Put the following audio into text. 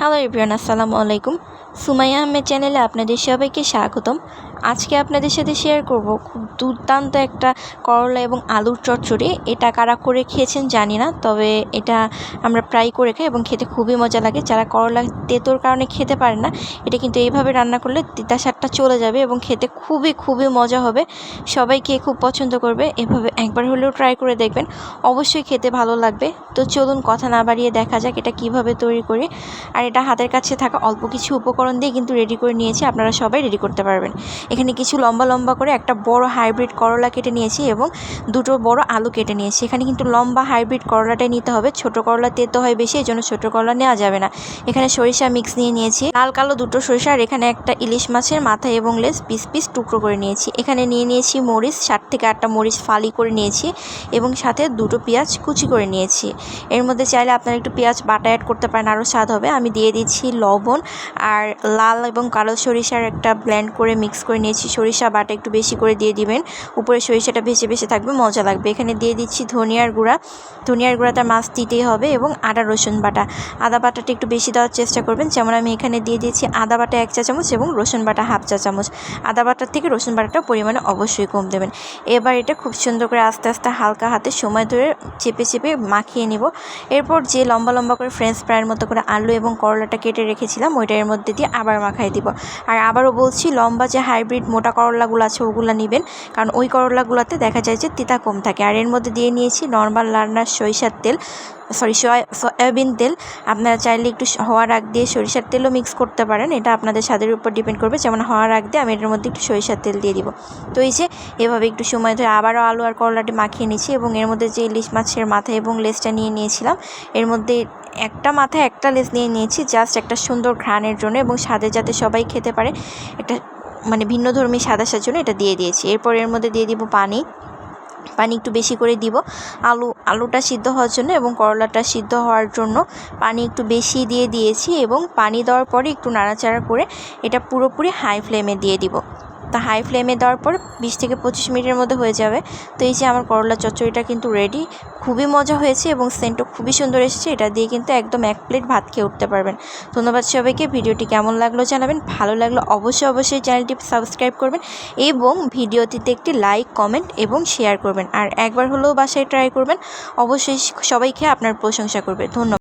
Hello everyone, আসসালামু আলাইকুম। সুমাইয়া আহমেদ চ্যানেলে আপনাদের সবাইকে স্বাগতম। আজকে আপনাদের সাথে শেয়ার করব খুব দুর্দান্ত একটা করলা এবং আলুর চচ্চড়ি। এটা কারা করে খেয়েছেন জানি না, তবে এটা আমরা প্রায় করে খাই এবং খেতে খুবই মজা লাগে। যারা করলা তেঁতোর কারণে খেতে পারে না, এটা কিন্তু এইভাবে রান্না করলে তিতা স্বাদটা চলে যাবে এবং খেতে খুবই মজা হবে। সবাই খেয়ে খুব পছন্দ করবে। এভাবে একবার হলেও ট্রাই করে দেখবেন, অবশ্যই খেতে ভালো লাগবে। তো চলুন কথা না বাড়িয়ে দেখা যাক এটা কিভাবে তৈরি করি। আর এটা হাতের কাছে থাকা অল্প কিছু উপকরণ দিয়ে কিন্তু রেডি করে নিয়েছি, আপনারা সবাই রেডি করতে পারবেন। এখানে কিছু লম্বা করে একটা বড় হাইব্রিড করলা কেটে নিয়েছি এবং দুটো বড় আলু কেটে নিয়েছি। এখানে কিন্তু লম্বা হাইব্রিড করলাটাই নিতে হবে, ছোট করলা তেতো হয় বেশি, এই জন্য ছোটো করলা নেওয়া যাবে না। এখানে সরিষা মিক্স নিয়েছি, লাল কালো দুটো সরিষা, আর এখানে একটা ইলিশ মাছের মাথা এবং লেজ পিস টুকরো করে নিয়েছি। এখানে নিয়েছি মরিচ, 7 থেকে 8টা মরিচ ফালি করে নিয়েছি এবং সাথে দুটো পেঁয়াজ কুচি করে নিয়েছি। এর মধ্যে চাইলে আপনারা একটু পেঁয়াজ বাটা অ্যাড করতে পারেন, আরও স্বাদ হবে। আমি দিয়ে দিচ্ছি লবণ আর লাল এবং কালো সরিষার একটা ব্লেন্ড করে মিক্স করে নিয়েছি। সরিষা বাটা একটু বেশি করে দিয়ে দিবেন, উপরে সরিষাটা ভেসে থাকবে, মজা লাগবে। এখানে দিয়ে দিচ্ছি ধনিয়ার গুঁড়াটা মাছ দিতেই হবে এবং আদা রসুন বাটা। আদা বাটাটা একটু বেশি দেওয়ার চেষ্টা করবেন, যেমন আমি এখানে দিয়ে দিয়েছি আদা বাটা 1 চা চামচ এবং রসুন বাটা 1/2 চা চামচ। আদা বাটার থেকে রসুন বাটাটার পরিমাণে অবশ্যই কম দেবেন। এবার এটা খুব সুন্দর করে আস্তে হালকা হাতে সময় ধরে চেপে মাখিয়ে নিব। এরপর যে লম্বা করে ফ্রেঞ্চ ফ্রাইয়ের মতো করে আলু এবং করলাটা কেটে রেখেছিলাম ওইটা এর মধ্যে দিয়ে আবার মাখাই দিব। আর আবারও বলছি, লম্বা যে হাইব্রিড মোটা করলাগুলো আছে ওগুলো নেবেন, কারণ ওই করলাগুলোতে দেখা যায় যে তিতা কম থাকে। আর এর মধ্যে দিয়ে নিয়েছি নর্মাল রান্নার সয়াবিন তেল। আপনারা চাইলে একটু হওয়ার আগ দিয়ে সরিষার তেলও মিক্স করতে পারেন, এটা আপনাদের স্বাদের উপর ডিপেন্ড করবে। যেমন হওয়ার আগ দিয়ে আমি এটার মধ্যে একটু সরিষার তেল দিয়ে দিব। তো এই যে এভাবে একটু সময় ধরে আবারও আলু আর করলাটি মাখিয়ে নিয়েছি এবং এর মধ্যে যে ইলিশ মাছের মাথা এবং লেজটা নিয়েছিলাম, এর মধ্যে একটা মাথা একটা লেজ নিয়েছি জাস্ট একটা সুন্দর ঘ্রাণের জন্য এবং স্বাদে যাতে সবাই খেতে পারে, একটা ভিন্নধর্মী স্বাদ আসার জন্য এটা দিয়ে দিয়েছি। এরপর এর মধ্যে দিয়ে দিব পানি একটু বেশি করে দিব আলুটা সিদ্ধ হওয়ার জন্য এবং করলাটা সিদ্ধ হওয়ার জন্য পানি একটু বেশি দিয়ে দিয়েছি এবং পানি দেওয়ার পরে একটু নাড়াচাড়া করে এটা পুরোপুরি হাই ফ্লেমে দিয়ে দিব। তা হাই ফ্লেমে দেওয়ার পর 20 থেকে 25 মিনিটের মধ্যে হয়ে যাবে। তো এই যে আমার করলা চচ্চড়িটা কিন্তু রেডি, খুবই মজা হয়েছে এবং সেন্টও খুবই সুন্দর এসেছে। এটা দিয়ে কিন্তু একদম 1 প্লেট ভাত খেয়ে উঠতে পারবেন। ধন্যবাদ সবাইকে। ভিডিওটি কেমন লাগলো জানাবেন, ভালো লাগলো অবশ্যই চ্যানেলটি সাবস্ক্রাইব করবেন এবং ভিডিওটিতে একটি লাইক, কমেন্ট এবং শেয়ার করবেন। আর একবার হলেও বাসায় ট্রাই করবেন, অবশ্যই সবাই খেয়ে আপনার প্রশংসা করবে। ধন্যবাদ।